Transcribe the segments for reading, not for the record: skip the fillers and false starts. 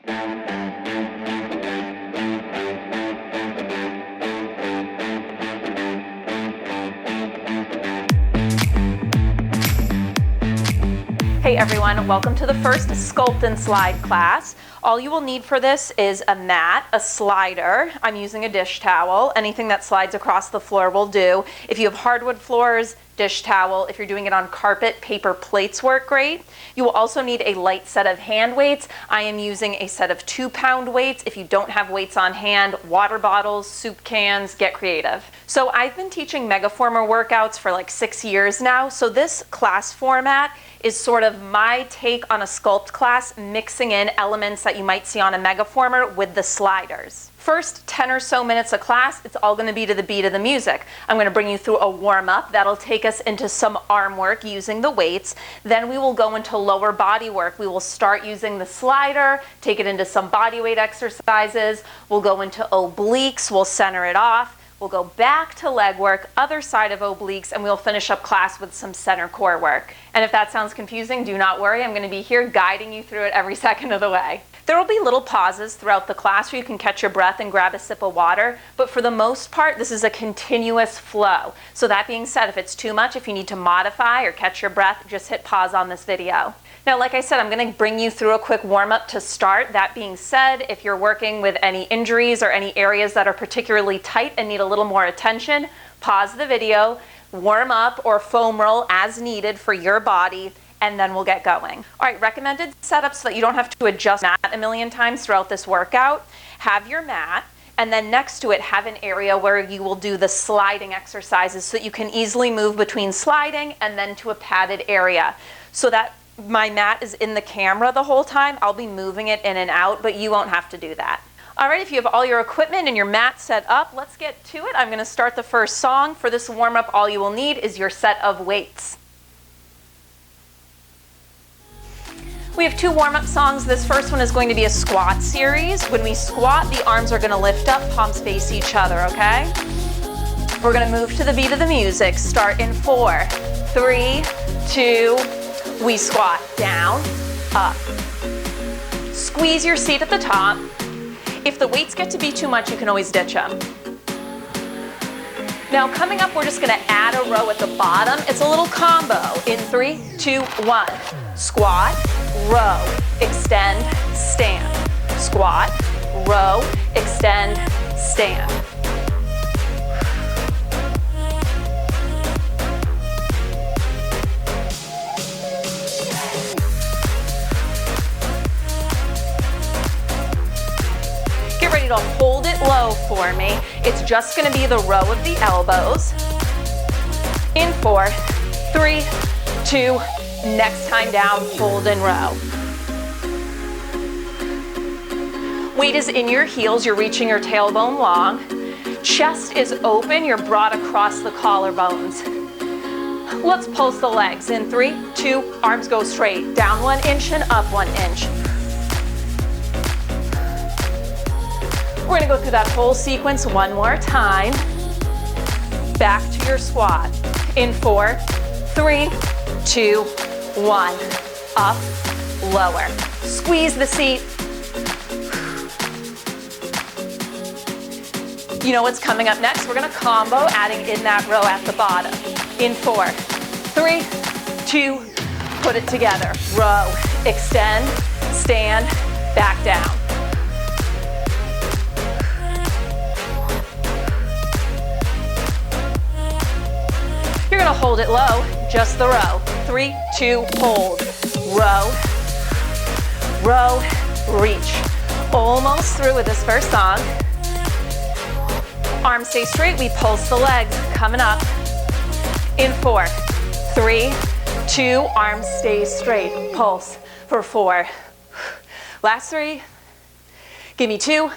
Hey everyone, welcome to the first Sculpt and Slide class. All you will need for this is a mat, a slider. I'm using a dish towel. Anything that slides across the floor will do. If you have hardwood floors, dish towel. If you're doing it on carpet, paper plates work great. You will also need a light set of hand weights. I am using a set of 2-pound weights. If you don't have weights on hand, water bottles, soup cans, get creative. So I've been teaching megaformer workouts for like 6 years now. So this class format is sort of my take on a sculpt class, mixing in elements that you might see on a megaformer with the sliders. First 10 or so minutes of class, it's all going to be to the beat of the music. I'm going to bring you through a warm-up that'll take us into some arm work using the weights. Then we will go into lower body work. We will start using the slider, take it into some body weight exercises. We'll go into obliques, we'll center it off. We'll go back to leg work, other side of obliques, and we'll finish up class with some center core work. And if that sounds confusing, do not worry. I'm going to be here guiding you through it every second of the way. There will be little pauses throughout the class where you can catch your breath and grab a sip of water, but for the most part, this is a continuous flow. So that being said, if it's too much, if you need to modify or catch your breath, just hit pause on this video. Now, like I said, I'm going to bring you through a quick warm-up to start. That being said, if you're working with any injuries or any areas that are particularly tight and need a little more attention, pause the video, warm up or foam roll as needed for your body, and then we'll get going. All right, recommended setup so that you don't have to adjust mat a million times throughout this workout. Have your mat, and then next to it have an area where you will do the sliding exercises so that you can easily move between sliding and then to a padded area. So that my mat is in the camera the whole time. I'll be moving it in and out, but you won't have to do that. All right, if you have all your equipment and your mat set up, let's get to it. I'm going to start the first song. For this warm-up, all you will need is your set of weights. We have 2 warm-up songs. This first one is going to be a squat series. When we squat, the arms are going to lift up, palms face each other, okay? We're going to move to the beat of the music. Start in 4, 3, 2, we squat, down, up. Squeeze your seat at the top. If the weights get to be too much, you can always ditch them. Now coming up, we're just going to add a row at the bottom. It's a little combo. In 3, 2, 1. Squat, row, extend, stand. Squat, row, extend, stand. Get ready to hold it low for me. It's just going to be the row of the elbows. In 4, 3, 2, next time down, hold and row. Weight is in your heels, you're reaching your tailbone long. Chest is open, you're brought across the collarbones. Let's pulse the legs. In 3, 2, arms go straight. Down 1 inch and up 1 inch. We're going to go through that whole sequence one more time. Back to your squat. In 4, 3, 2, 1. Up, lower. Squeeze the seat. You know what's coming up next? We're going to combo, adding in that row at the bottom. In 4, 3, 2, put it together. Row, extend, stand, back down. You're going to hold it low, just the row. 3, 2, hold. Row, row, reach. Almost through with this first song. Arms stay straight, we pulse the legs, coming up. In 4, 3, 2, arms stay straight, pulse for 4. Last 3, give me 2,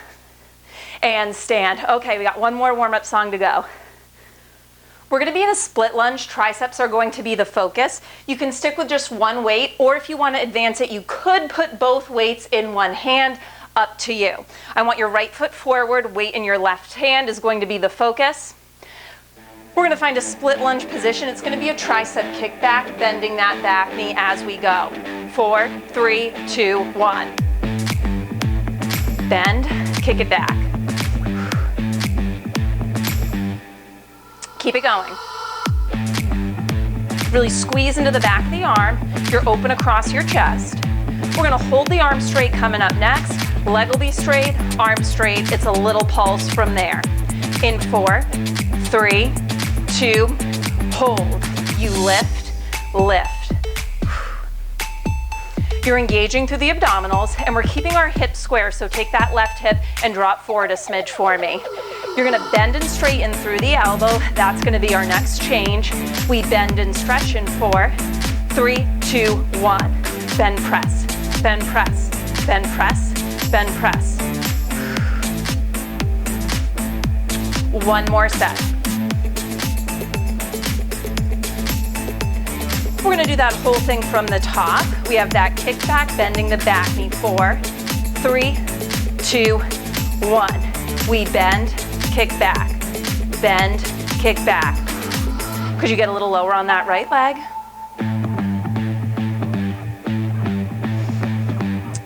and stand. Okay, we got one more warm-up song to go. We're going to be in a split lunge. Triceps are going to be the focus. You can stick with just one weight, or if you want to advance it, you could put both weights in one hand. Up to you. I want your right foot forward, weight in your left hand is going to be the focus. We're going to find a split lunge position. It's going to be a tricep kickback, bending that back knee as we go. 4, 3, 2, 1. bend, kick it back. Keep it going. Really squeeze into the back of the arm. You're open across your chest. We're gonna hold the arm straight coming up next. Leg will be straight, arm straight. It's a little pulse from there. In 4, 3, 2, hold. You lift, lift. You're engaging through the abdominals, and we're keeping our hips square, so take that left hip and drop forward a smidge for me. You're gonna bend and straighten through the elbow. That's gonna be our next change. We bend and stretch in 4, 3, 2, 1. Bend, press, bend, press, bend, press, bend, press. One more set. We're gonna do that whole thing from the top. We have that kickback, bending the back knee. 4, 3, 2, 1. We bend, kick back, bend, kick back. Could you get a little lower on that right leg?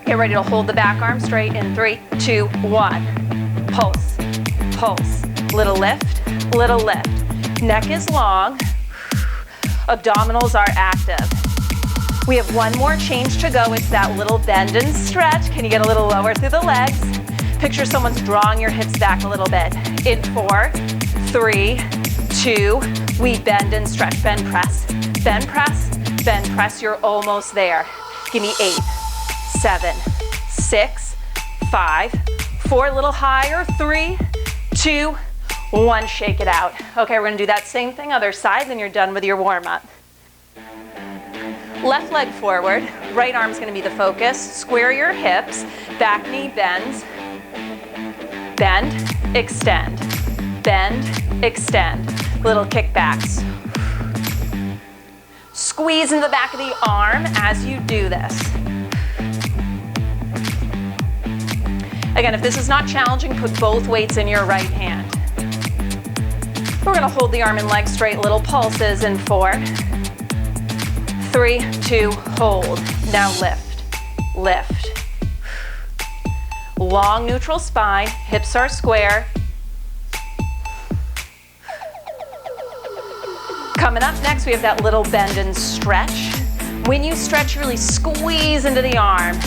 Get ready to hold the back arm straight in 3, 2, 1. Pulse, pulse. Little lift, little lift. Neck is long. Abdominals are active. We have one more change to go. It's that little bend and stretch. Can you get a little lower through the legs? Picture someone's drawing your hips back a little bit. In 4, 3, 2, we bend and stretch. Bend, press, bend, press, bend, press. You're almost there. Give me 8, 7, 6, 5, 4, a little higher, 3, 2, 1, shake it out. Okay, we're gonna do that same thing, other side, then you're done with your warm-up. Left leg forward, right arm's gonna be the focus. Square your hips, back knee bends. Bend, extend, bend, extend. Little kickbacks. Squeeze into the back of the arm as you do this. Again, if this is not challenging, put both weights in your right hand. We're gonna hold the arm and leg straight, little pulses in 4, 3, 2, hold. Now lift, lift. Long neutral spine, hips are square. Coming up next, we have that little bend and stretch. When you stretch, really squeeze into the arm.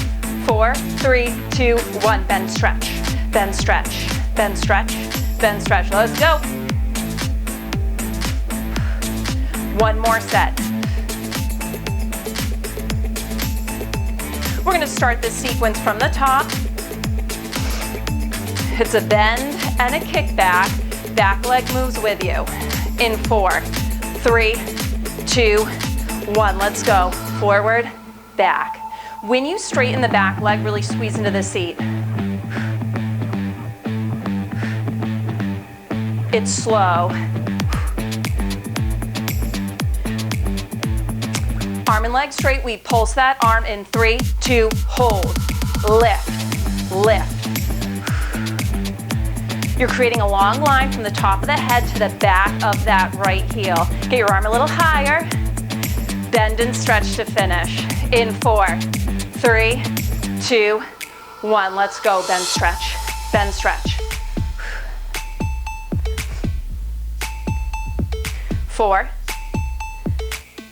4, 3, 2, 1, bend, stretch, bend, stretch, bend, stretch, bend, stretch. Let's go. One more set. We're gonna start this sequence from the top. It's a bend and a kickback. Back leg moves with you. In 4, 3, 2, 1. Let's go. Forward, back. When you straighten the back leg, really squeeze into the seat. It's slow. Arm and leg straight, we pulse that arm in 3, 2, hold. Lift, lift. You're creating a long line from the top of the head to the back of that right heel. Get your arm a little higher. Bend and stretch to finish. In 4, 3, 2, 1. Let's go. Bend, stretch. Bend, stretch. 4,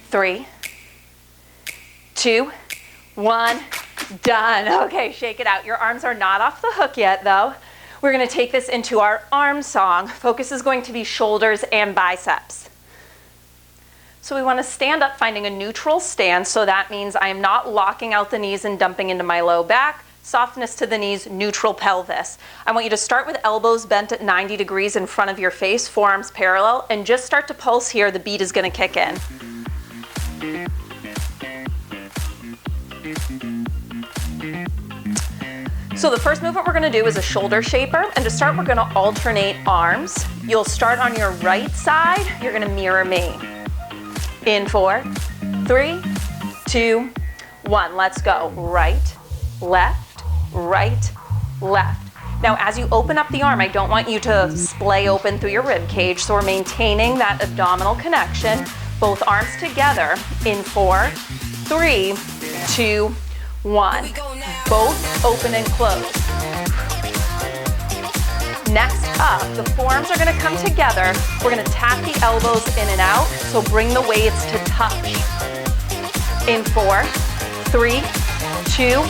3, 2, 1. Done. Okay, shake it out. Your arms are not off the hook yet, though. We're going to take this into our arm song. Focus is going to be shoulders and biceps. So we want to stand up, finding a neutral stance. So that means I am not locking out the knees and dumping into my low back. Softness to the knees, neutral pelvis. I want you to start with elbows bent at 90 degrees in front of your face, forearms parallel, and just start to pulse here. The beat is going to kick in. So the first movement we're going to do is a shoulder shaper, and to start we're going to alternate arms. You'll start on your right side, you're going to mirror me. In 4, 3, 2, 1, let's go. Right, left, right, left. Now as you open up the arm, I don't want you to splay open through your rib cage, so we're maintaining that abdominal connection. Both arms together in 4, 3, 2, 1. Both open and close. Next up, the forearms are gonna come together. We're gonna tap the elbows in and out, so bring the weights to touch. In 4, 3, 2,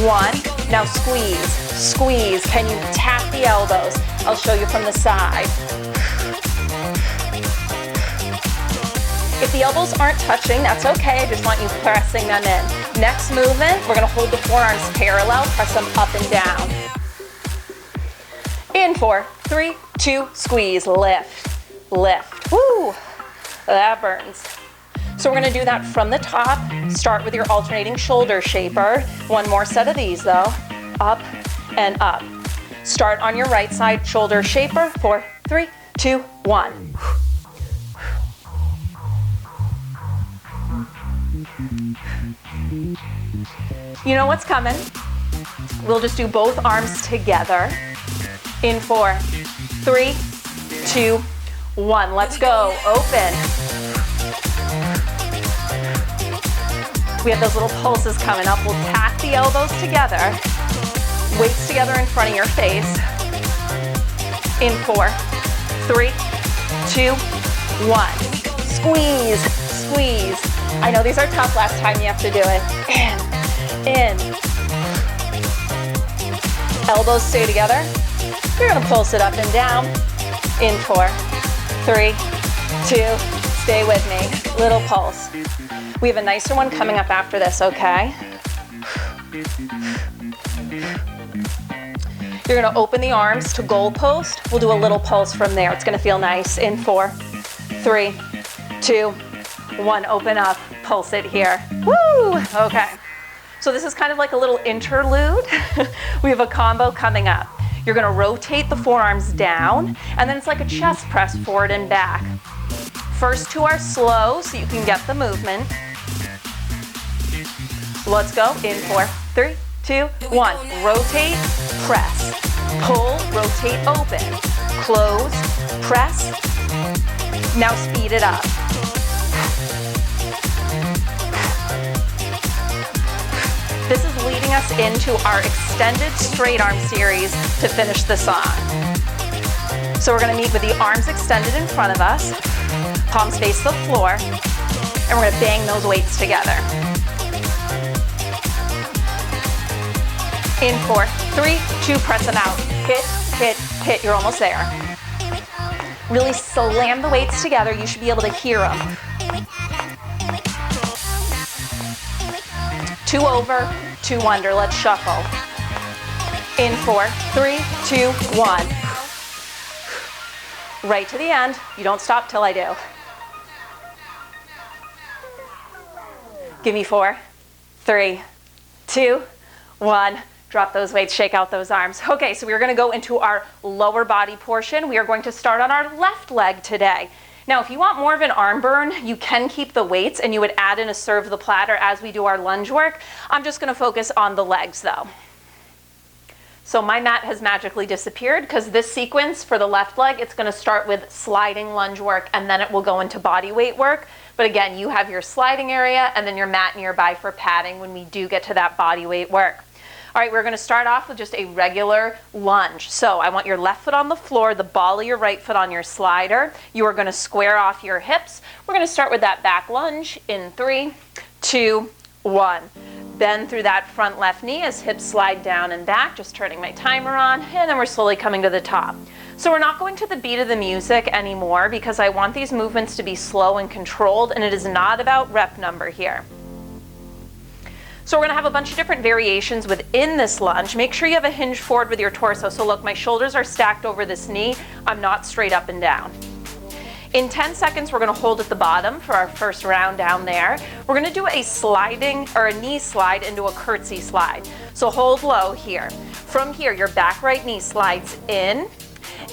1. Now squeeze, squeeze. Can you tap the elbows? I'll show you from the side. If the elbows aren't touching, that's okay. I just want you pressing them in. Next movement, we're gonna hold the forearms parallel, press them up and down. In 4, 3, 2, squeeze, lift, lift. Woo, that burns. So we're gonna do that from the top. Start with your alternating shoulder shaper. One more set of these though. Up and up. Start on your right side, shoulder shaper. 4, 3, 2, 1. You know what's coming. We'll just do both arms together. In 4, 3, 2, 1. Let's go. Open. We have those little pulses coming up. We'll tap the elbows together. Weights together in front of your face. In 4, 3, 2, 1. Squeeze, squeeze. I know these are tough last time you have to do it. In. Elbows stay together. You're gonna pulse it up and down. In 4, 3, 2, stay with me. Little pulse. We have a nicer one coming up after this, okay? You're gonna open the arms to goal post. We'll do a little pulse from there. It's gonna feel nice. In 4, 3, 2, 1. Open up, pulse it here. Woo, okay. So this is kind of like a little interlude. We have a combo coming up. You're gonna rotate the forearms down, and then it's like a chest press forward and back. First two are slow, so you can get the movement. Let's go. In 4, 3, 2, 1. Rotate, press, pull, rotate, open, close, press. Now speed it up. This is leading us into our extended straight arm series to finish the song. So we're gonna meet with the arms extended in front of us, palms face the floor, and we're gonna bang those weights together. In 4, 3, 2, press them out. Hit, hit, hit, you're almost there. Really slam the weights together, you should be able to hear them. 2 over, 2 under, let's shuffle. In 4, 3, 2, 1. Right to the end, you don't stop till I do. Give me 4, 3, 2, 1. Drop those weights, shake out those arms. Okay, so we're gonna go into our lower body portion. We are going to start on our left leg today. Now, if you want more of an arm burn, you can keep the weights and you would add in a serve the platter as we do our lunge work. I'm just gonna focus on the legs though. So my mat has magically disappeared because this sequence for the left leg, it's gonna start with sliding lunge work and then it will go into body weight work. But again, you have your sliding area and then your mat nearby for padding when we do get to that body weight work. All right, we're gonna start off with just a regular lunge. So I want your left foot on the floor, the ball of your right foot on your slider. You are gonna square off your hips. We're gonna start with that back lunge in 3, 2, 1. Bend through that front left knee as hips slide down and back, just turning my timer on, and then we're slowly coming to the top. So we're not going to the beat of the music anymore because I want these movements to be slow and controlled, and it is not about rep number here. So we're gonna have a bunch of different variations within this lunge. Make sure you have a hinge forward with your torso. So look, my shoulders are stacked over this knee. I'm not straight up and down. In 10 seconds, we're gonna hold at the bottom for our first round down there. We're gonna do a sliding or a knee slide into a curtsy slide. So hold low here. From here, your back right knee slides in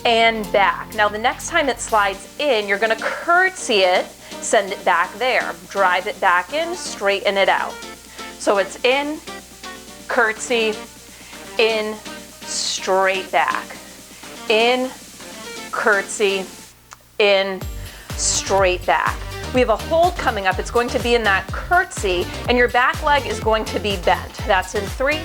and back. Now the next time it slides in, you're gonna curtsy it, send it back there. Drive it back in, straighten it out. So it's in, curtsy, in, straight back. In, curtsy, in, straight back. We have a hold coming up. It's going to be in that curtsy, and your back leg is going to be bent. That's in 3,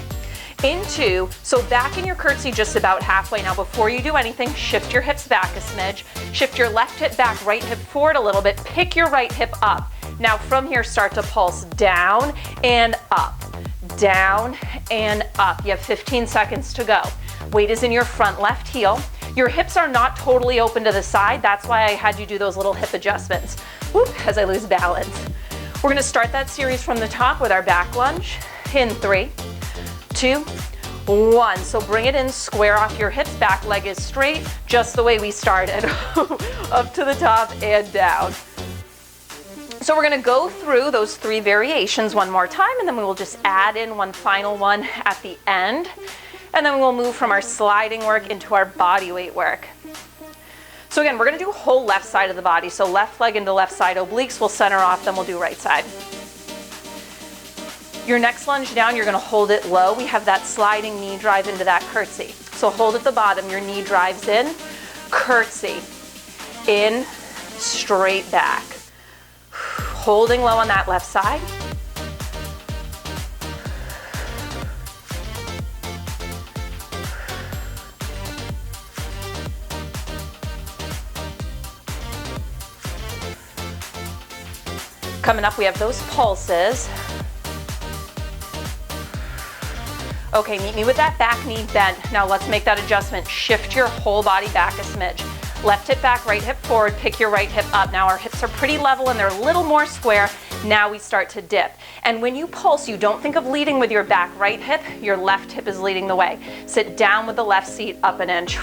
into, so back in your curtsy just about halfway. Now before you do anything, shift your hips back a smidge, shift your left hip back, right hip forward a little bit, pick your right hip up. Now from here, start to pulse down and up, down and up. You have 15 seconds to go. Weight is in your front left heel. Your hips are not totally open to the side. That's why I had you do those little hip adjustments. Whoop, as I lose balance. We're gonna start that series from the top with our back lunge in 3, 2, 1. So bring it in, square off your hips, back leg is straight, just the way we started. Up to the top and down. So we're gonna go through those 3 variations one more time, and then we will just add in one final one at the end. And then we'll move from our sliding work into our body weight work. So again, we're gonna do whole left side of the body. So left leg into left side obliques, we'll center off, then we'll do right side. Your next lunge down, you're gonna hold it low. We have that sliding knee drive into that curtsy. So hold at the bottom, your knee drives in, curtsy, in, straight back. Holding low on that left side. Coming up, we have those pulses. Okay, meet me with that back knee bent. Now let's make that adjustment. Shift your whole body back a smidge. Left hip back, right hip forward, pick your right hip up. Now our hips are pretty level and they're a little more square. Now we start to dip. And when you pulse, you don't think of leading with your back right hip, your left hip is leading the way. Sit down with the left seat, up an inch,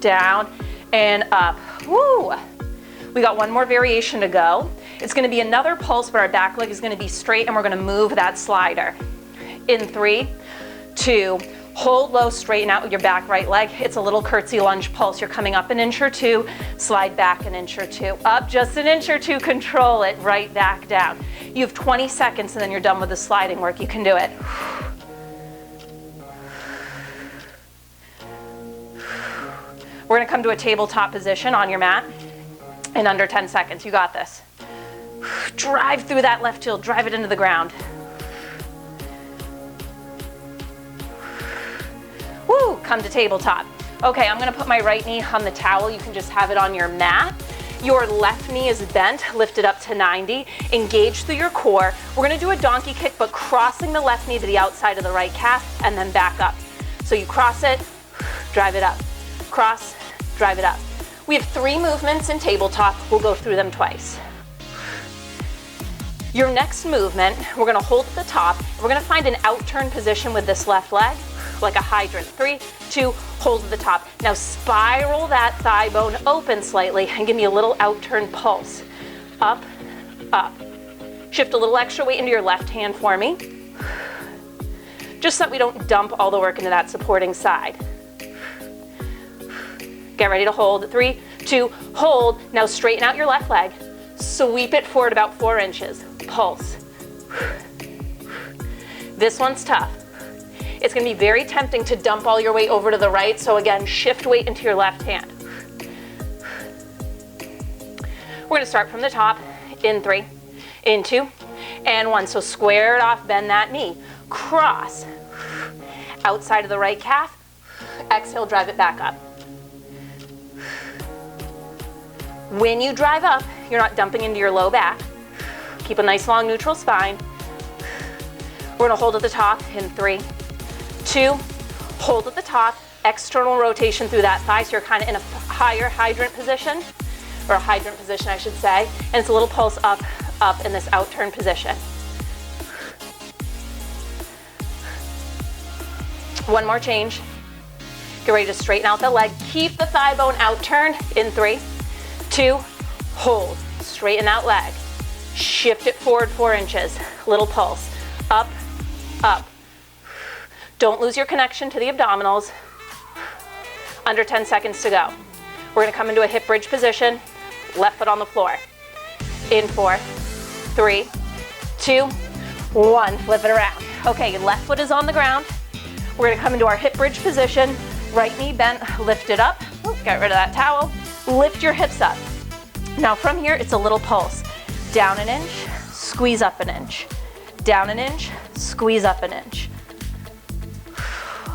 down and up. Woo! We got one more variation to go. It's gonna be another pulse, but our back leg is gonna be straight and we're gonna move that slider. In 3, 2, hold low, straighten out with your back right leg. It's a little curtsy lunge pulse. You're coming up an inch or 2, slide back an inch or 2, up just an inch or 2, control it, right back down. You have 20 seconds and then you're done with the sliding work. You can do it. We're gonna come to a tabletop position on your mat in under 10 seconds. You got this. Drive through that left heel, drive it into the ground. Woo, come to tabletop. Okay, I'm gonna put my right knee on the towel. You can just have it on your mat. Your left knee is bent, lift it up to 90, engage through your core. We're gonna do a donkey kick, but crossing the left knee to the outside of the right calf and then back up. So you cross it, drive it up. Cross, drive it up. We have 3 movements in tabletop. We'll go through them twice. Your next movement, we're gonna hold at the top. We're gonna find an out-turn position with this left leg, like a hydrant. 3, 2, hold at the top. Now spiral that thigh bone open slightly and give me a little out-turn pulse. Up, up. Shift a little extra weight into your left hand for me. Just so that we don't dump all the work into that supporting side. Get ready to hold. 3, 2, hold. Now straighten out your left leg. Sweep it forward about 4 inches. Pulse. This one's tough. It's gonna be very tempting to dump all your weight over to the right, so again, shift weight into your left hand. We're gonna start from the top, in 3, in 2, and 1. So square it off, bend that knee. Cross, outside of the right calf, exhale, drive it back up. When you drive up, you're not dumping into your low back. Keep a nice long neutral spine. We're gonna hold at the top in 3, 2, hold at the top, external rotation through that thigh, so you're kind of in a higher hydrant position, or a hydrant position I should say, and it's a little pulse up, up in this out-turn position. One more change. Get ready to straighten out the leg. Keep the thigh bone out-turned in 3, 2, hold, straighten that leg. Shift it forward 4 inches, little pulse, up, up. Don't lose your connection to the abdominals. Under 10 seconds to go. We're gonna come into a hip bridge position, left foot on the floor. In 4, 3, 2, 1, flip it around. Okay, left foot is on the ground. We're gonna come into our hip bridge position, right knee bent, lift it up. Get rid of that towel. Lift your hips up. Now from here, it's a little pulse. Down an inch, squeeze up an inch. Down an inch, squeeze up an inch.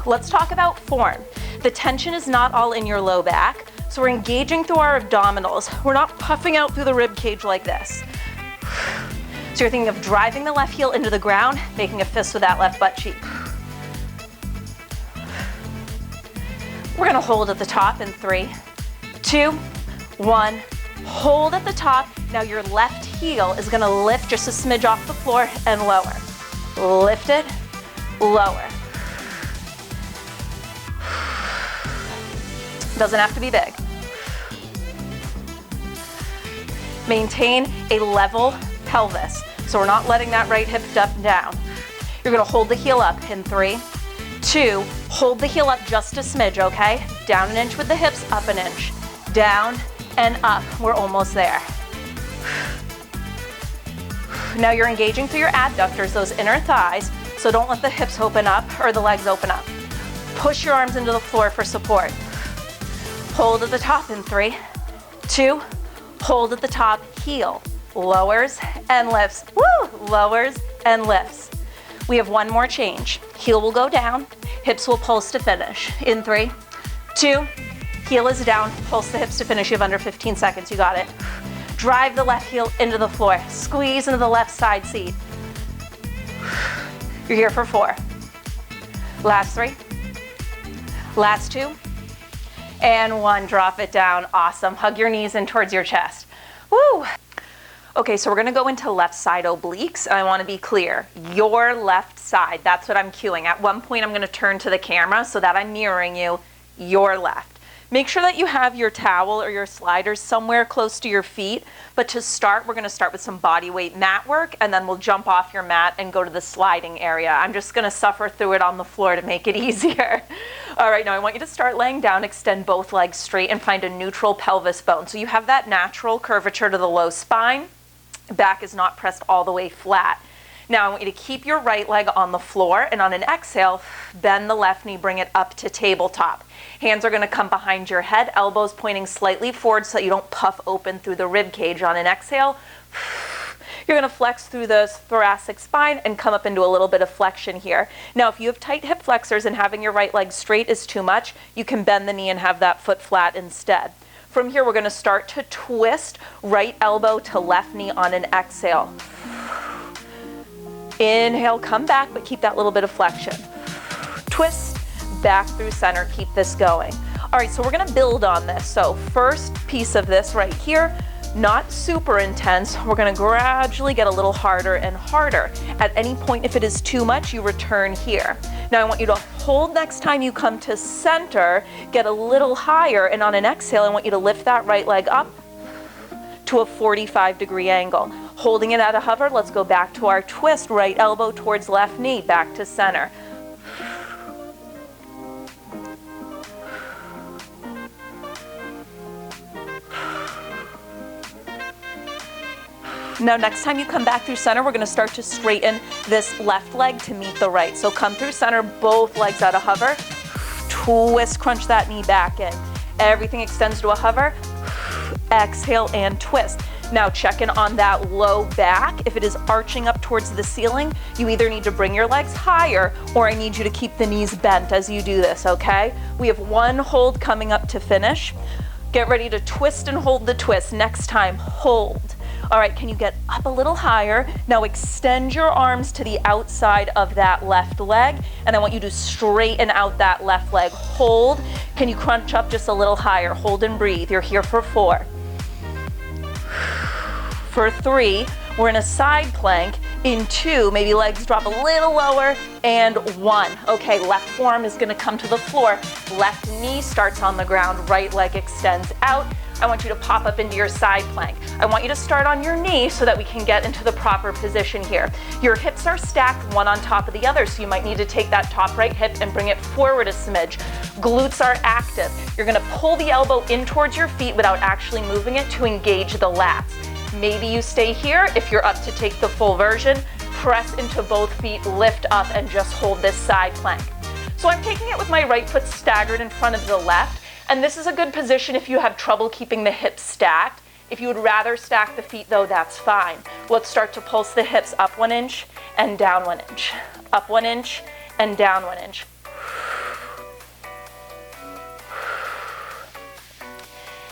Let's talk about form. The tension is not all in your low back, so we're engaging through our abdominals. We're not puffing out through the rib cage like this. So you're thinking of driving the left heel into the ground, making a fist with that left butt cheek. We're gonna hold at the top in 3, 2, 1. Hold at the top. Now your left heel is gonna lift just a smidge off the floor and lower. Lift it, lower. Doesn't have to be big. Maintain a level pelvis. So we're not letting that right hip step down. You're gonna hold the heel up in 3, 2, hold the heel up just a smidge, okay? Down an inch with the hips, up an inch. Down and up, we're almost there. Now you're engaging through your adductors, those inner thighs, so don't let the hips open up or the legs open up. Push your arms into the floor for support. Hold at the top in 3, 2, hold at the top, heel, lowers and lifts, woo, lowers and lifts. We have one more change. Heel will go down, hips will pulse to finish. In 3, 2, heel is down, pulse the hips to finish. You have under 15 seconds, you got it. Drive the left heel into the floor, squeeze into the left side seat. You're here for 4. Last 3, last 2, and 1, drop it down. Awesome, hug your knees in towards your chest. Woo! Okay, so we're gonna go into left side obliques. I wanna be clear, your left side, that's what I'm cueing. At one point, I'm gonna turn to the camera so that I'm mirroring you, your left. Make sure that you have your towel or your sliders somewhere close to your feet, but to start, we're gonna start with some bodyweight mat work, and then we'll jump off your mat and go to the sliding area. I'm just gonna suffer through it on the floor to make it easier. All right, now I want you to start laying down, extend both legs straight, and find a neutral pelvis bone. So you have that natural curvature to the low spine. Back is not pressed all the way flat. Now I want you to keep your right leg on the floor, and on an exhale, bend the left knee, bring it up to tabletop. Hands are gonna come behind your head, elbows pointing slightly forward so that you don't puff open through the rib cage. On an exhale, you're gonna flex through the thoracic spine and come up into a little bit of flexion here. Now, if you have tight hip flexors and having your right leg straight is too much, you can bend the knee and have that foot flat instead. From here, we're gonna start to twist right elbow to left knee on an exhale. Inhale, come back, but keep that little bit of flexion. Twist, back through center, keep this going. All right, so we're gonna build on this. So first piece of this right here, not super intense. We're gonna gradually get a little harder and harder. At any point, if it is too much, you return here. Now I want you to hold next time you come to center, get a little higher, and on an exhale, I want you to lift that right leg up to a 45-degree angle. Holding it at a hover, let's go back to our twist, right elbow towards left knee, back to center. Now next time you come back through center, we're gonna start to straighten this left leg to meet the right. So come through center, both legs at a hover, twist, crunch that knee back in. Everything extends to a hover, exhale and twist. Now check in on that low back. If it is arching up towards the ceiling, you either need to bring your legs higher or I need you to keep the knees bent as you do this, okay? We have one hold coming up to finish. Get ready to twist and hold the twist. Next time, hold. All right, can you get up a little higher? Now extend your arms to the outside of that left leg, and I want you to straighten out that left leg. Hold. Can you crunch up just a little higher? Hold and breathe. You're here for 4. For 3, we're in a side plank. In 2, maybe legs drop a little lower, and 1. Okay, left forearm is gonna come to the floor. Left knee starts on the ground, right leg extends out. I want you to pop up into your side plank. I want you to start on your knee so that we can get into the proper position here. Your hips are stacked one on top of the other, so you might need to take that top right hip and bring it forward a smidge. Glutes are active. You're gonna pull the elbow in towards your feet without actually moving it to engage the lats. Maybe you stay here. If you're up to take the full version, press into both feet, lift up, and just hold this side plank. So I'm taking it with my right foot staggered in front of the left, and this is a good position if you have trouble keeping the hips stacked. If you would rather stack the feet though, that's fine. Let's start to pulse the hips up 1 inch and down 1 inch. Up 1 inch and down 1 inch.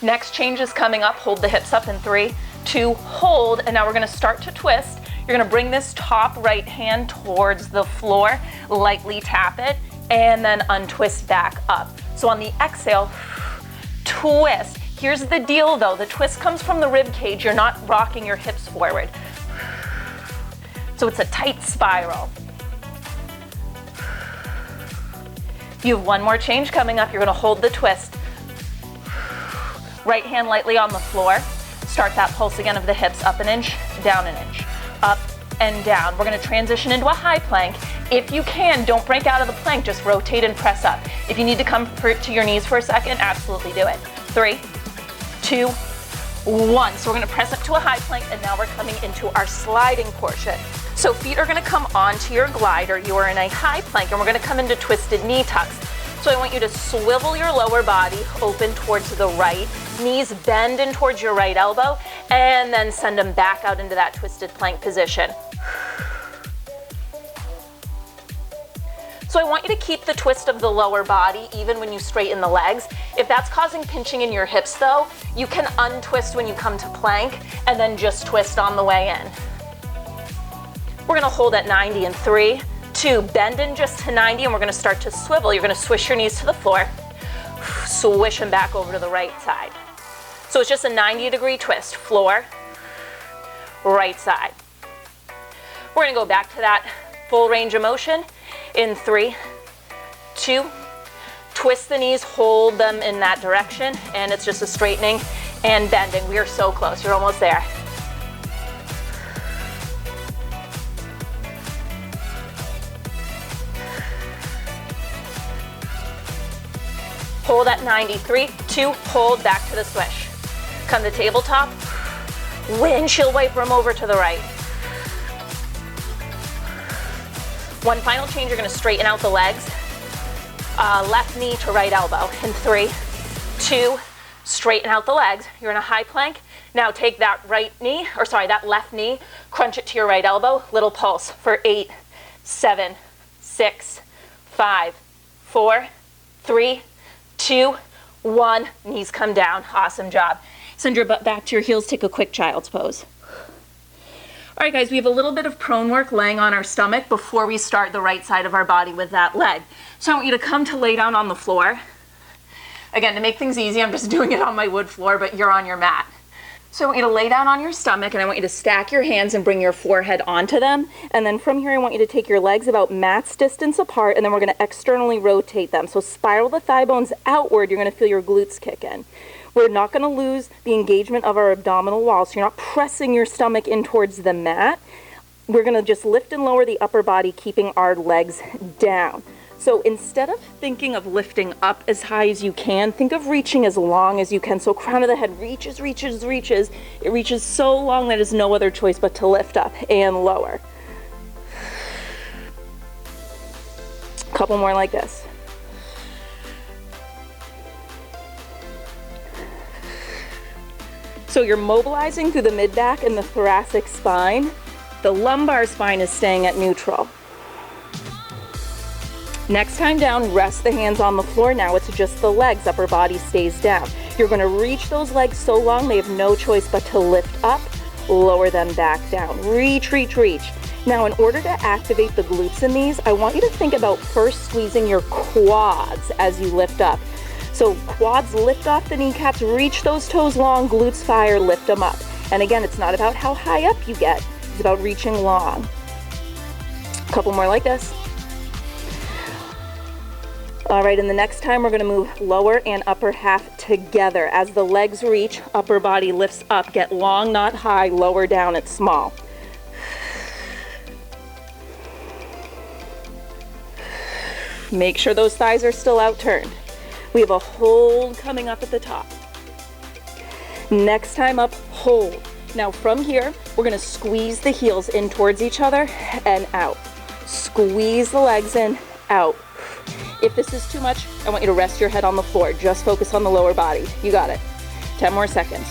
Next change is coming up. Hold the hips up in 3, 2, hold, and now we're gonna start to twist. You're gonna bring this top right hand towards the floor, lightly tap it, and then untwist back up. So on the exhale, twist. Here's the deal though, the twist comes from the rib cage. You're not rocking your hips forward. So it's a tight spiral. You have one more change coming up. You're gonna hold the twist. Right hand lightly on the floor. Start that pulse again of the hips, up an inch, down an inch, up and down. We're gonna transition into a high plank. If you can, don't break out of the plank, just rotate and press up. If you need to come to your knees for a second, absolutely do it. 3, 2, 1. So we're gonna press up to a high plank, and now we're coming into our sliding portion. So feet are gonna come onto your glider. You are in a high plank, and we're gonna come into twisted knee tucks. So I want you to swivel your lower body open towards the right, knees bend in towards your right elbow, and then send them back out into that twisted plank position. So I want you to keep the twist of the lower body even when you straighten the legs. If that's causing pinching in your hips though, you can untwist when you come to plank and then just twist on the way in. We're gonna hold at 90 in 3, 2, bend in just to 90, and we're gonna start to swivel. You're gonna swish your knees to the floor, swish them back over to the right side. So it's just a 90-degree twist, floor, right side. We're gonna go back to that full range of motion in 3, 2, twist the knees, hold them in that direction, and it's just a straightening and bending. We are so close, you're almost there. Hold at 90, 3, 2, hold, back to the swish. Come to tabletop, windshield wiper them over to the right. One final change, you're gonna straighten out the legs. Left knee to right elbow in 3, 2, straighten out the legs. You're in a high plank. Now take that that left knee, crunch it to your right elbow, little pulse for 8, 7, 6, 5, 4, 3, 2, 1, knees come down. Awesome job. Send your butt back to your heels, take a quick child's pose. All right guys, we have a little bit of prone work laying on our stomach before we start the right side of our body with that leg. So I want you to come to lay down on the floor. Again, to make things easy, I'm just doing it on my wood floor, but you're on your mat. So I want you to lay down on your stomach, and I want you to stack your hands and bring your forehead onto them. And then from here, I want you to take your legs about mat's distance apart, and then we're gonna externally rotate them. So spiral the thigh bones outward, you're gonna feel your glutes kick in. We're not gonna lose the engagement of our abdominal wall, so you're not pressing your stomach in towards the mat. We're gonna just lift and lower the upper body, keeping our legs down. So instead of thinking of lifting up as high as you can, think of reaching as long as you can. So crown of the head reaches, reaches, reaches. It reaches so long that there's no other choice but to lift up and lower. A couple more like this. So you're mobilizing through the mid-back and the thoracic spine. The lumbar spine is staying at neutral. Next time down, rest the hands on the floor. Now it's just the legs, upper body stays down. You're gonna reach those legs so long they have no choice but to lift up, lower them back down. Reach, reach, reach. Now in order to activate the glutes in these, I want you to think about first squeezing your quads as you lift up. So quads lift off the kneecaps, reach those toes long, glutes fire, lift them up. And again, it's not about how high up you get, it's about reaching long. A couple more like this. All right, and the next time we're gonna move lower and upper half together. As the legs reach, upper body lifts up. Get long, not high, lower down, it's small. Make sure those thighs are still out turned. We have a hold coming up at the top. Next time up, hold. Now from here, we're gonna squeeze the heels in towards each other and out. Squeeze the legs in, out. If this is too much, I want you to rest your head on the floor. Just focus on the lower body. You got it. 10 more seconds.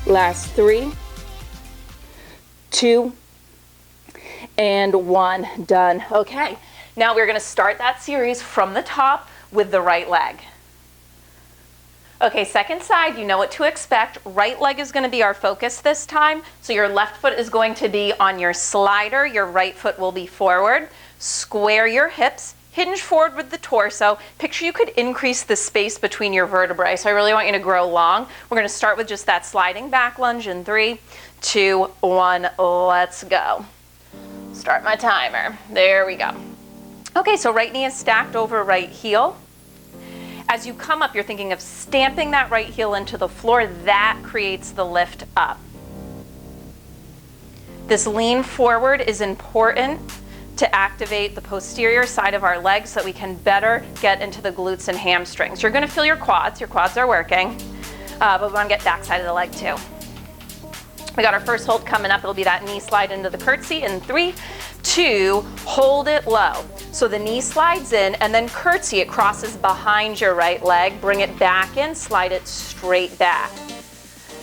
Last 3, 2, and 1. Done. Okay. Now we're gonna start that series from the top with the right leg. Okay, second side, you know what to expect. Right leg is gonna be our focus this time. So your left foot is going to be on your slider, your right foot will be forward. Square your hips, hinge forward with the torso. Picture you could increase the space between your vertebrae. So I really want you to grow long. We're gonna start with just that sliding back lunge in 3, 2, 1, let's go. Start my timer, there we go. Okay, so right knee is stacked over right heel. As you come up, you're thinking of stamping that right heel into the floor. That creates the lift up. This lean forward is important to activate the posterior side of our legs so that we can better get into the glutes and hamstrings. You're gonna feel your quads are working, but we wanna get back side of the leg too. We got our first hold coming up. It'll be that knee slide into the curtsy in 3, 2, hold it low. So the knee slides in and then curtsy, it crosses behind your right leg, bring it back in, slide it straight back.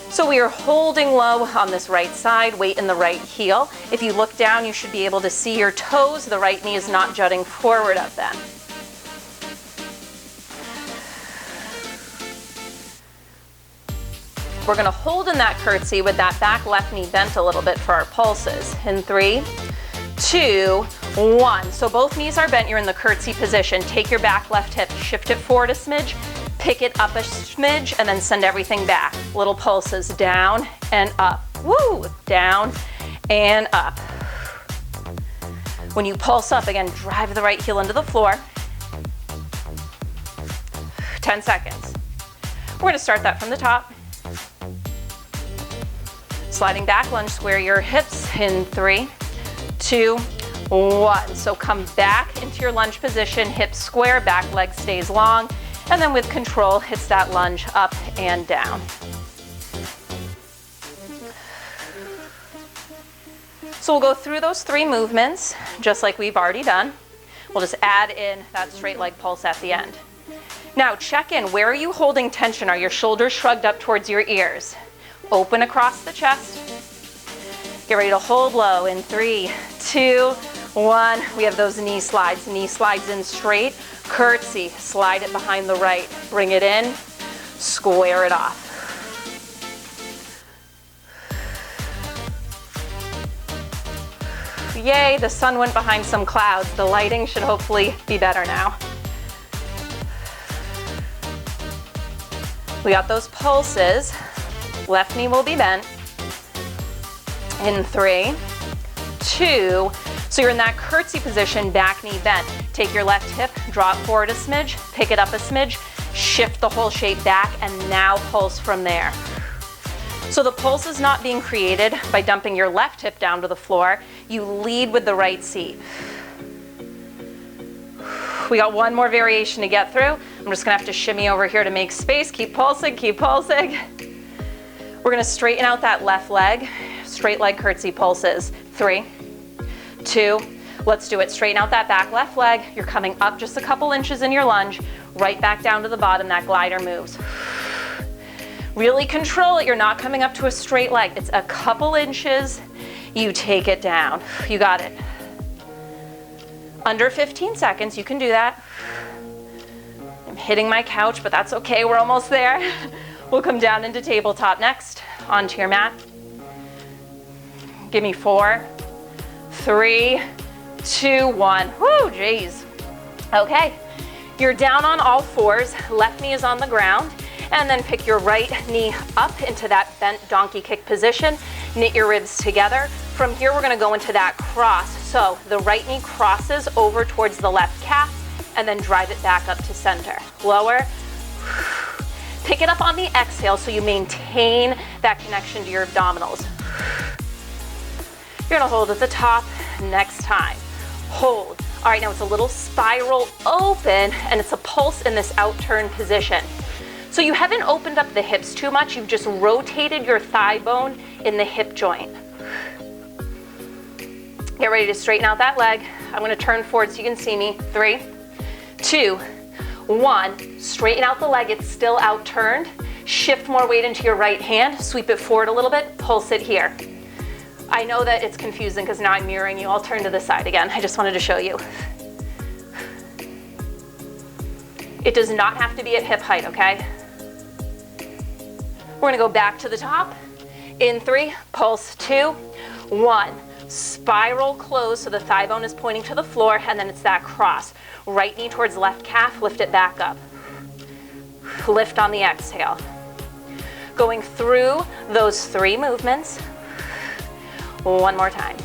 So we are holding low on this right side, weight in the right heel. If you look down, you should be able to see your toes. The right knee is not jutting forward of them. We're gonna hold in that curtsy with that back left knee bent a little bit for our pulses. In 3, 2, 1. So both knees are bent, you're in the curtsy position. Take your back left hip, shift it forward a smidge, pick it up a smidge, and then send everything back. Little pulses down and up. Woo! Down and up. When you pulse up, again, drive the right heel into the floor. 10 seconds. We're gonna start that from the top. Sliding back lunge, square your hips in 3, 2, 1. So come back into your lunge position, hips square, back leg stays long, and then with control, hits that lunge up and down. So we'll go through those 3 movements, just like we've already done. We'll just add in that straight leg pulse at the end. Now check in, where are you holding tension? Are your shoulders shrugged up towards your ears? Open across the chest. Get ready to hold low in 3, 2, 1. We have those knee slides in straight. Curtsy, slide it behind the right. Bring it in, square it off. Yay, the sun went behind some clouds. The lighting should hopefully be better now. We got those pulses. Left knee will be bent. In 3, 2, so you're in that curtsy position, back knee bent. Take your left hip, draw it forward a smidge, pick it up a smidge, shift the whole shape back, and now pulse from there. So the pulse is not being created by dumping your left hip down to the floor. You lead with the right seat. We got one more variation to get through. I'm just gonna have to shimmy over here to make space. Keep pulsing, keep pulsing. We're gonna straighten out that left leg, straight leg curtsy pulses. 3, 2, let's do it. Straighten out that back left leg. You're coming up just a couple inches in your lunge, right back down to the bottom, that glider moves. Really control it. You're not coming up to a straight leg. It's a couple inches. You take it down. You got it. Under 15 seconds, you can do that. I'm hitting my couch, but that's okay. We're almost there. We'll come down into tabletop next, onto your mat. Give me 4, 3, 2, 1. Whoo, geez. Okay, you're down on all fours, left knee is on the ground, and then pick your right knee up into that bent donkey kick position. Knit your ribs together. From here, we're gonna go into that cross. So the right knee crosses over towards the left calf, and then drive it back up to center. Lower. Pick it up on the exhale so you maintain that connection to your abdominals. You're gonna hold at the top next time. Hold. All right, now it's a little spiral open and it's a pulse in this out-turn position. So you haven't opened up the hips too much, you've just rotated your thigh bone in the hip joint. Get ready to straighten out that leg. I'm gonna turn forward so you can see me. 3, 2, 1, straighten out the leg, it's still out turned. Shift more weight into your right hand, sweep it forward a little bit, pulse it here. I know that it's confusing because now I'm mirroring you. I'll turn to the side again. I just wanted to show you. It does not have to be at hip height, okay? We're gonna go back to the top. In 3, pulse 2, 1. Spiral close so the thigh bone is pointing to the floor, and then it's that cross. Right knee towards left calf, lift it back up. Lift on the exhale. Going through those 3 movements. One more time.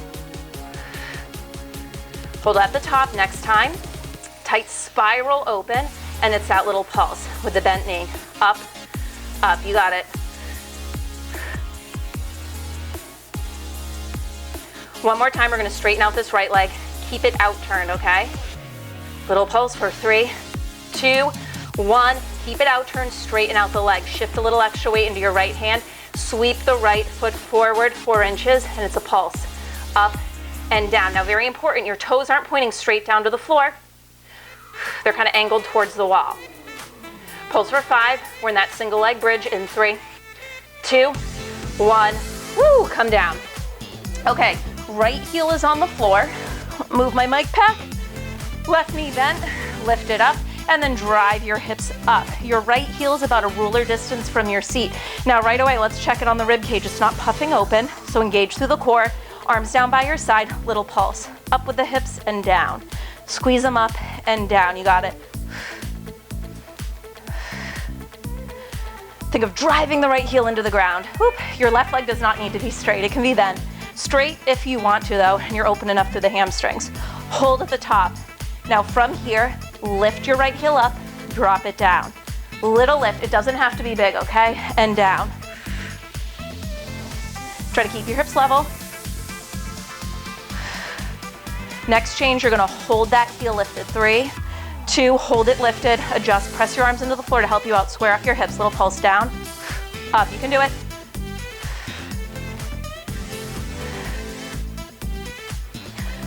Hold at the top next time. Tight spiral open, and it's that little pulse with the bent knee. Up, up, you got it. One more time, we're gonna straighten out this right leg. Keep it out turned, okay? Little pulse for 3, 2, 1. Keep it out turned, straighten out the leg. Shift a little extra weight into your right hand. Sweep the right foot forward 4 inches, and it's a pulse. Up and down. Now, very important, your toes aren't pointing straight down to the floor. They're kind of angled towards the wall. Pulse for 5. We're in that single leg bridge in 3, 2, 1. Woo, come down. Okay, right heel is on the floor. Move my mic pack. Left knee bent, lift it up, and then drive your hips up. Your right heel is about a ruler distance from your seat. Now, right away, let's check it on the rib cage. It's not puffing open, so engage through the core. Arms down by your side, little pulse. Up with the hips and down. Squeeze them up and down, you got it. Think of driving the right heel into the ground. Whoop. Your left leg does not need to be straight, it can be bent. Straight if you want to though, and you're open enough through the hamstrings. Hold at the top. Now from here, lift your right heel up, drop it down. Little lift, it doesn't have to be big, okay? And down. Try to keep your hips level. Next change, you're gonna hold that heel lifted. 3, 2, hold it lifted, adjust, press your arms into the floor to help you out, square off your hips, little pulse down, up, you can do it.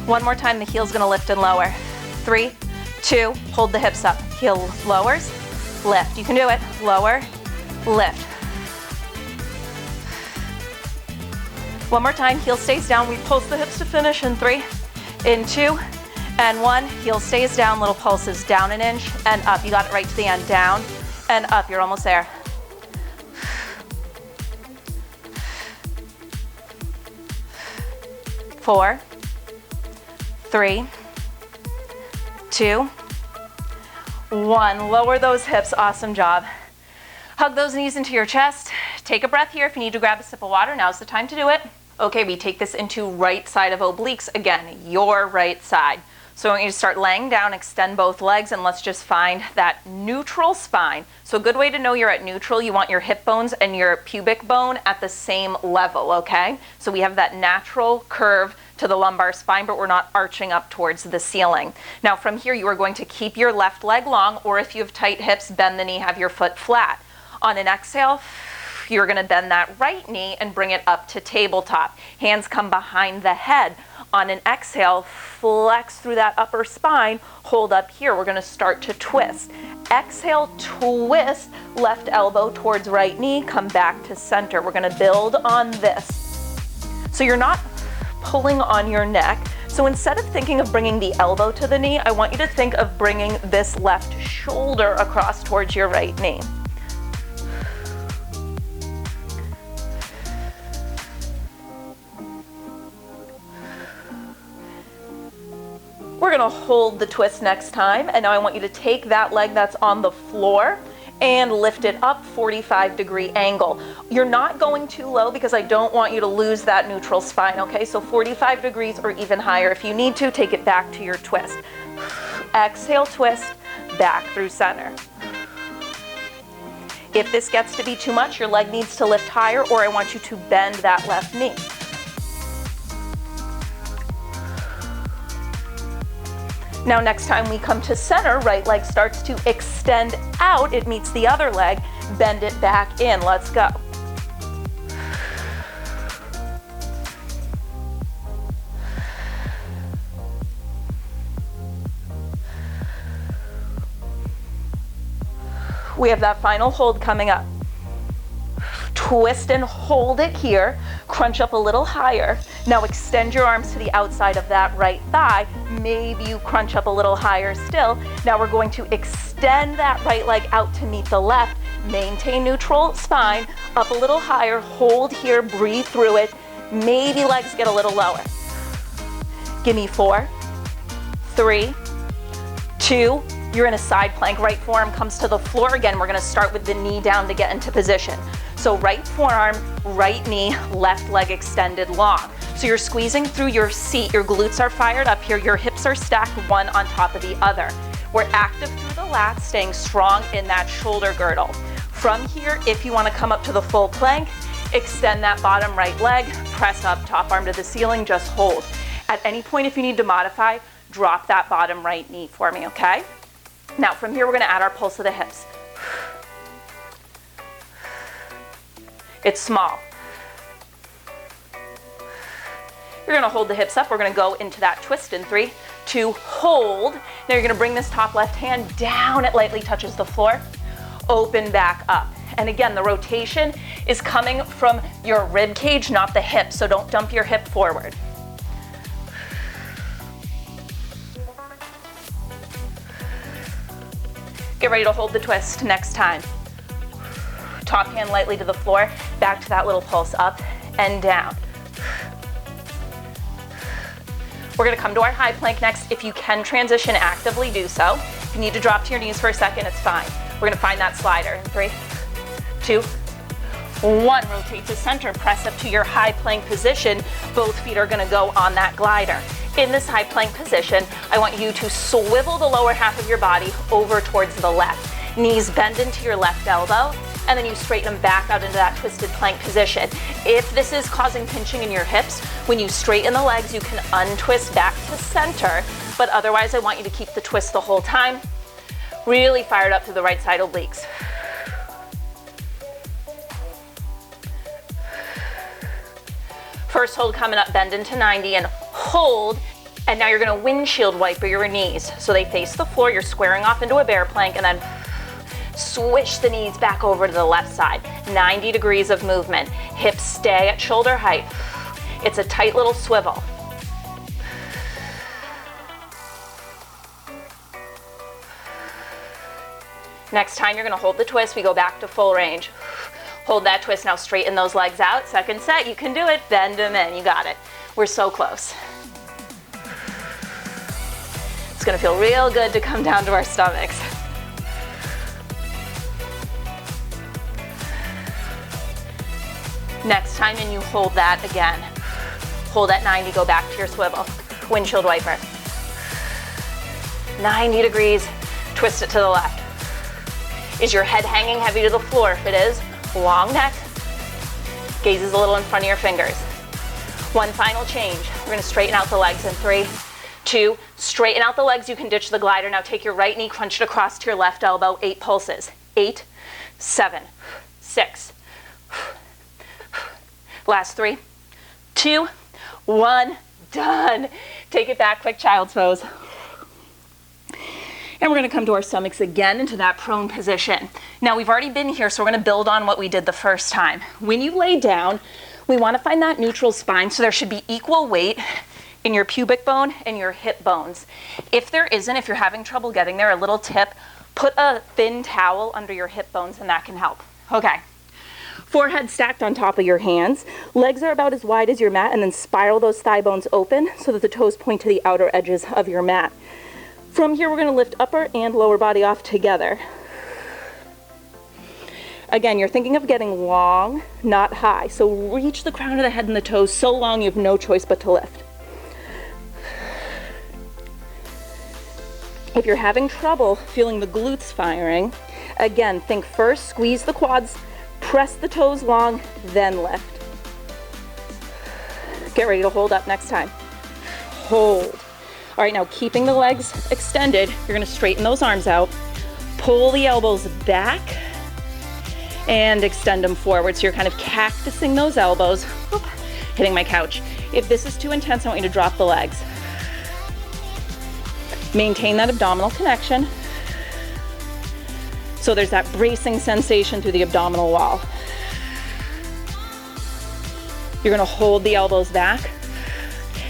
One more time, the heel's gonna lift and lower. 3, 2, hold the hips up, heel lowers, lift, you can do it, lower, lift. One more time, heel stays down, we pulse the hips to finish in 3, in 2, and 1, heel stays down, little pulses down an inch and up. You got it right to the end, down and up, you're almost there. 4, 3, 2, 1. Lower those hips, awesome job. Hug those knees into your chest. Take a breath here. If you need to grab a sip of water, now's the time to do it. Okay, we take this into right side of obliques. Again, your right side. So I want you to start laying down, extend both legs, and let's just find that neutral spine. So a good way to know you're at neutral, you want your hip bones and your pubic bone at the same level, okay? So we have that natural curve to the lumbar spine, but we're not arching up towards the ceiling. Now from here, you are going to keep your left leg long, or if you have tight hips, bend the knee, have your foot flat. On an exhale, you're gonna bend that right knee and bring it up to tabletop. Hands come behind the head. On an exhale, flex through that upper spine, hold up here. We're gonna start to twist. Exhale, twist, left elbow towards right knee, come back to center. We're gonna build on this. So you're not pulling on your neck. So instead of thinking of bringing the elbow to the knee, I want you to think of bringing this left shoulder across towards your right knee. We're gonna hold the twist next time, and now I want you to take that leg that's on the floor and lift it up 45-degree angle. You're not going too low because I don't want you to lose that neutral spine, okay? So 45 degrees or even higher. If you need to, take it back to your twist. Exhale, twist, back through center. If this gets to be too much, your leg needs to lift higher, or I want you to bend that left knee. Now next time we come to center, right leg starts to extend out, it meets the other leg, bend it back in, let's go. We have that final hold coming up. Twist and hold it here, crunch up a little higher. Now extend your arms to the outside of that right thigh. Maybe you crunch up a little higher still. Now we're going to extend that right leg out to meet the left. Maintain neutral spine, up a little higher, hold here, breathe through it. Maybe legs get a little lower. Give me 4, 3, 2, you're in a side plank. Right forearm comes to the floor. Again, we're gonna start with the knee down to get into position. So right forearm, right knee, left leg extended long. So you're squeezing through your seat, your glutes are fired up here, your hips are stacked one on top of the other. We're active through the lats, staying strong in that shoulder girdle. From here, if you wanna come up to the full plank, extend that bottom right leg, press up, top arm to the ceiling, just hold. At any point, if you need to modify, drop that bottom right knee for me, okay? Now from here, we're gonna add our pulse of the hips. It's small. You're gonna hold the hips up. We're gonna go into that twist in 3, 2, hold. Now you're gonna bring this top left hand down. It lightly touches the floor. Open back up. And again, the rotation is coming from your rib cage, not the hip, so don't dump your hip forward. Get ready to hold the twist next time. Top hand lightly to the floor, back to that little pulse, up and down. We're gonna come to our high plank next. If you can transition, actively do so. If you need to drop to your knees for a second, it's fine. We're gonna find that slider in 3, 2, 1. Rotate to center, press up to your high plank position. Both feet are gonna go on that glider. In this high plank position, I want you to swivel the lower half of your body over towards the left. Knees bend into your left elbow, and then you straighten them back out into that twisted plank position. If this is causing pinching in your hips, when you straighten the legs, you can untwist back to center, but otherwise I want you to keep the twist the whole time. Really fired up to the right side obliques. First hold coming up, bend into 90 and hold. And now you're gonna windshield wiper your knees. So they face the floor, you're squaring off into a bear plank, and then swish the knees back over to the left side. 90 degrees of movement. Hips stay at shoulder height. It's a tight little swivel. Next time you're gonna hold the twist, we go back to full range. Hold that twist, now straighten those legs out. Second set, you can do it, bend them in, you got it. We're so close. It's gonna feel real good to come down to our stomachs. Next time and you hold that again. Hold at 90, go back to your swivel. Windshield wiper. 90 degrees, twist it to the left. Is your head hanging heavy to the floor? If it is, long neck, gaze is a little in front of your fingers. One final change. We're gonna straighten out the legs in 3, 2, straighten out the legs, you can ditch the glider. Now take your right knee, crunch it across to your left elbow, 8 pulses. 8, 7, 6. Last 3, 2, 1, done. Take it back, quick child's pose. And we're gonna come to our stomachs again into that prone position. Now we've already been here, so we're gonna build on what we did the first time. When you lay down, we wanna find that neutral spine, so there should be equal weight in your pubic bone and your hip bones. If there isn't, if you're having trouble getting there, a little tip, put a thin towel under your hip bones and that can help. Okay. Forehead stacked on top of your hands. Legs are about as wide as your mat, and then spiral those thigh bones open so that the toes point to the outer edges of your mat. From here, we're gonna lift upper and lower body off together. Again, you're thinking of getting long, not high. So reach the crown of the head and the toes so long you have no choice but to lift. If you're having trouble feeling the glutes firing, again, think first, squeeze the quads, press the toes long, then lift. Get ready to hold up next time. Hold. All right, now keeping the legs extended, you're gonna straighten those arms out, pull the elbows back, and extend them forward. So you're kind of cactusing those elbows, whoop, hitting my couch. If this is too intense, I want you to drop the legs. Maintain that abdominal connection. So there's that bracing sensation through the abdominal wall. You're gonna hold the elbows back,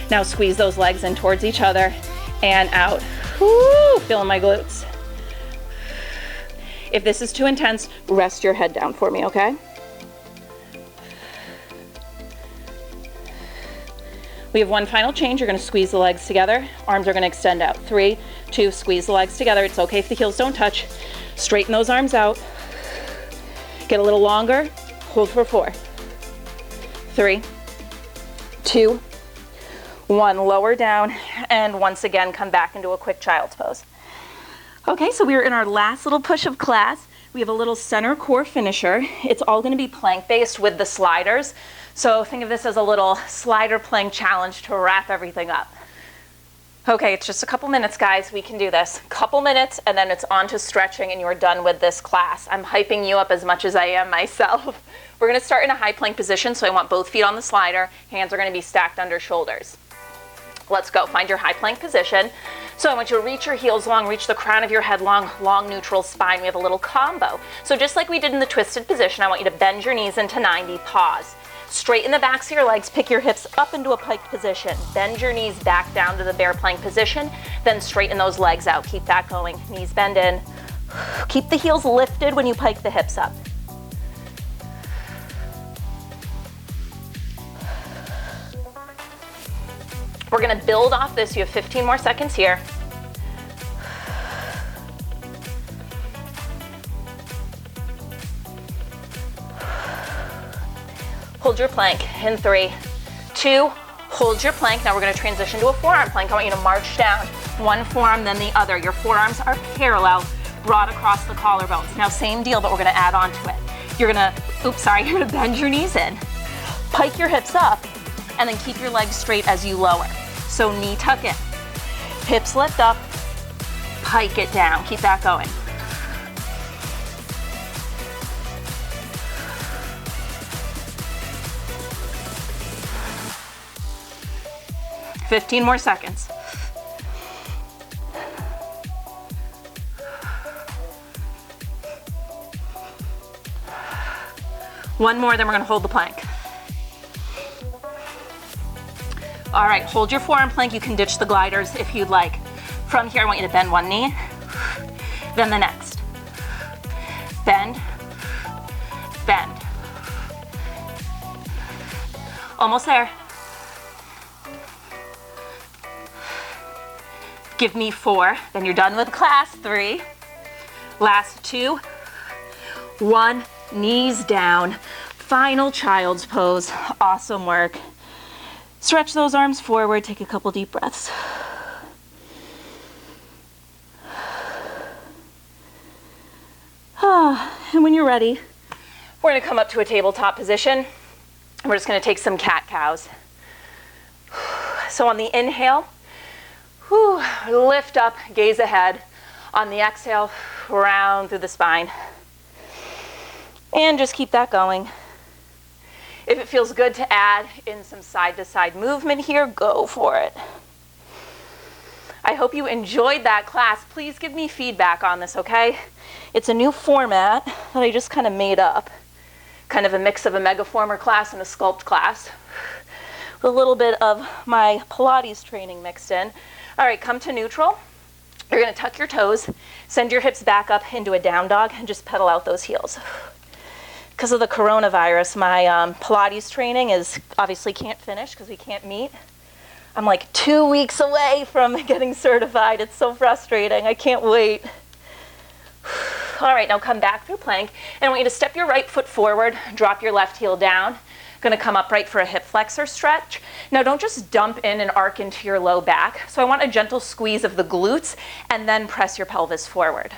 Now squeeze those legs in towards each other and out. Woo, feeling my glutes. If this is too intense, rest your head down for me, okay? We have one final change. You're gonna squeeze the legs together. Arms are gonna extend out. 3, 2, squeeze the legs together. It's okay if the heels don't touch. Straighten those arms out. Get a little longer. Hold for 4, 3, 2, 1. Lower down, and once again, come back into a quick child's pose. Okay, so we're in our last little push of class. We have a little center core finisher. It's all gonna be plank-based with the sliders. So think of this as a little slider plank challenge to wrap everything up. Okay, it's just a couple minutes, guys. We can do this. Couple minutes, and then it's on to stretching, and you're done with this class. I'm hyping you up as much as I am myself. We're gonna start in a high plank position, so I want both feet on the slider. Hands are gonna be stacked under shoulders. Let's go. Find your high plank position. So I want you to reach your heels long, reach the crown of your head long, long neutral spine. We have a little combo. So just like we did in the twisted position, I want you to bend your knees into 90, pause. Straighten the backs of your legs, pick your hips up into a piked position. Bend your knees back down to the bear plank position, then straighten those legs out. Keep that going. Knees bend in. Keep the heels lifted when you pike the hips up. We're gonna build off this. You have 15 more seconds here. Hold your plank in 3, 2, hold your plank. Now we're gonna transition to a forearm plank. I want you to march down one forearm, then the other. Your forearms are parallel, broad across the collarbones. Now same deal, but we're gonna add on to it. You're gonna, you're gonna bend your knees in, pike your hips up, and then keep your legs straight as you lower. So knee tuck in, hips lift up, pike it down. Keep that going. $15 more seconds. One more, then we're gonna hold the plank. All right, hold your forearm plank. You can ditch the gliders if you'd like. From here, I want you to bend one knee, then the next. Bend, bend. Almost there. Give me 4, then you're done with class. 3, last 2, 1, knees down. Final child's pose. Awesome work. Stretch those arms forward, take a couple deep breaths. And when you're ready, we're gonna come up to a tabletop position. We're just gonna take some cat-cows. So on the inhale, lift up, gaze ahead. On the exhale, round through the spine. And just keep that going. If it feels good to add in some side-to-side movement here, go for it. I hope you enjoyed that class. Please give me feedback on this, okay? It's a new format that I just kind of made up. Kind of a mix of a megaformer class and a sculpt class. With a little bit of my Pilates training mixed in. All right, come to neutral. You're gonna tuck your toes, send your hips back up into a down dog, and just pedal out those heels. Because of the coronavirus, my Pilates training is obviously can't finish because we can't meet. I'm like 2 weeks away from getting certified. It's so frustrating. I can't wait. All right, now come back through plank. And I want you to step your right foot forward, drop your left heel down. Gonna come upright for a hip flexor stretch. Now don't just dump in and arc into your low back. So I want a gentle squeeze of the glutes and then press your pelvis forward.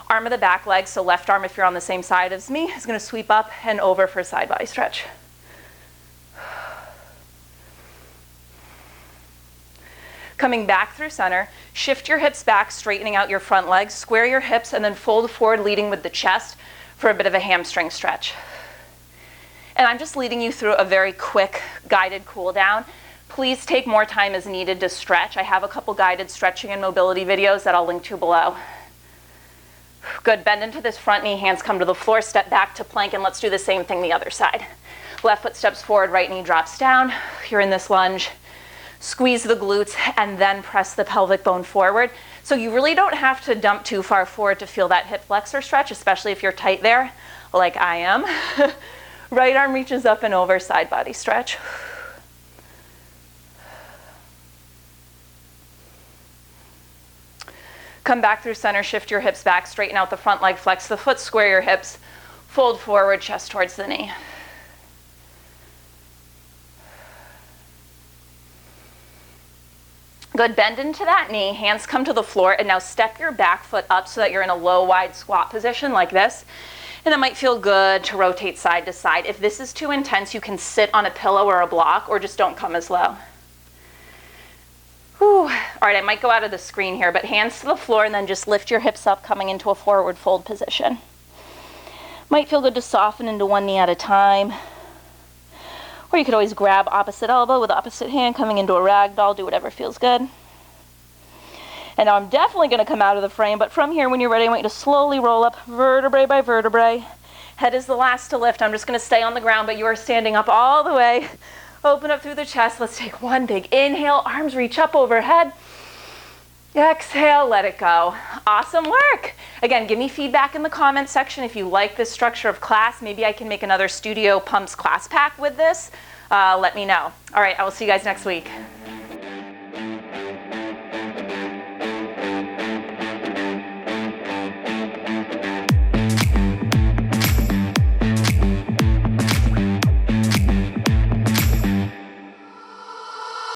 Arm of the back leg, so left arm if you're on the same side as me, is gonna sweep up and over for a side body stretch. Coming back through center, shift your hips back, straightening out your front legs, square your hips, and then fold forward, leading with the chest for a bit of a hamstring stretch. And I'm just leading you through a very quick guided cool down. Please take more time as needed to stretch. I have a couple guided stretching and mobility videos that I'll link to below. Good, bend into this front knee, hands come to the floor, step back to plank, and let's do the same thing the other side. Left foot steps forward, right knee drops down. You're in this lunge. Squeeze the glutes and then press the pelvic bone forward. So you really don't have to dump too far forward to feel that hip flexor stretch, especially if you're tight there, like I am. Right arm reaches up and over, side body stretch. Come back through center, shift your hips back, straighten out the front leg, flex the foot, square your hips, fold forward, chest towards the knee. Good, bend into that knee, hands come to the floor, and now step your back foot up so that you're in a low, wide squat position like this. And it might feel good to rotate side to side. If this is too intense, you can sit on a pillow or a block, or just don't come as low. Whew. All right, I might go out of the screen here, but hands to the floor and then just lift your hips up, coming into a forward fold position. Might feel good to soften into one knee at a time. Or you could always grab opposite elbow with opposite hand, coming into a ragdoll, do whatever feels good. And now I'm definitely going to come out of the frame, but from here, when you're ready, I want you to slowly roll up vertebrae by vertebrae. Head is the last to lift. I'm just going to stay on the ground, but you are standing up all the way. Open up through the chest. Let's take one big inhale. Arms reach up overhead. Exhale, let it go. Awesome work. Again, give me feedback in the comments section if you like this structure of class. Maybe I can make another studio pumps class pack with this. Let me know. All right, I will see you guys next week.